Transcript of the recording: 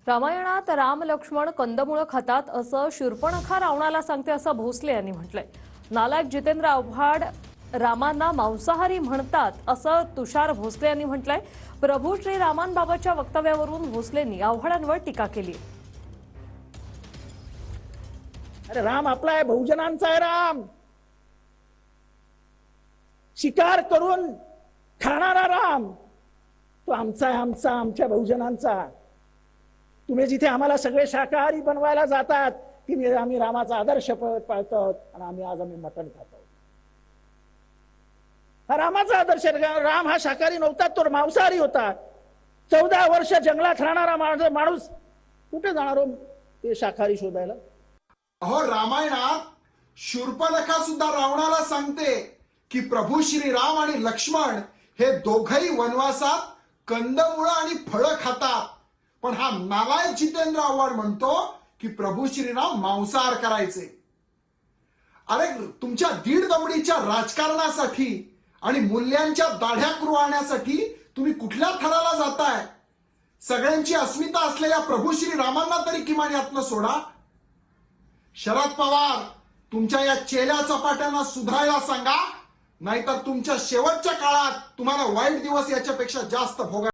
रामायणात राम लक्ष्मण कंदमुळं खातात असं शूर्पणखा रावणाला सांगते असं भोसले यांनी म्हटलंय। नालायक जितेंद्र आव्हाड रामांना मांसाहारी म्हणतात असं तुषार भोसले यांनी म्हटलंय। प्रभू श्री रामांबाबतच्या वक्तव्यावरून भोसलेंनी आव्हाडांवर टीका केली। अरे राम आपला आहे, बहुजनांचा आहे राम। शिकार करून खाणारा राम तो आमचा आहे, आमच्या बहुजनांचा। तुम्ही जिथे आम्हाला सगळे शाकाहारी बनवायला जातात की आम्ही रामाचा आदर्श पाळतो आणि आम्ही मटण खातो। हा रामाचा आदर्श, राम हा शाकाहारी नव्हता, तो मांसाहारी होता। 14 वर्ष जंगलात राहणारा माणूस कुठे जाणार हो ते शाकाहारी शोधायला? अहो, रामायणात शूर्पणखा सुद्धा रावणाला सांगते की प्रभू श्रीराम आणि लक्ष्मण हे दोघही वनवासात कंदमुळं आणि फळं खातात, पण हा नालायक जितेंद्र आव्हाड म्हणतो की प्रभू श्रीराम मांसाहार करायचे। अरे, तुमच्या दीड दमडीच्या राजकारणासाठी आणि मूल्यांच्या दाढ्या कुरवाळण्यासाठी तुम्ही कुठल्या थराला जाताय? सगळ्यांची अस्मिता असलेल्या प्रभू श्रीरामांना तरी किमान यातनं सोडा। शरद पवार, तुमच्या या चेल्या चपाट्यांना सुधारायला सांगा, नाहीतर तुमच्या शेवटच्या काळात तुम्हाला वाईट दिवस याच्यापेक्षा जास्त भोगा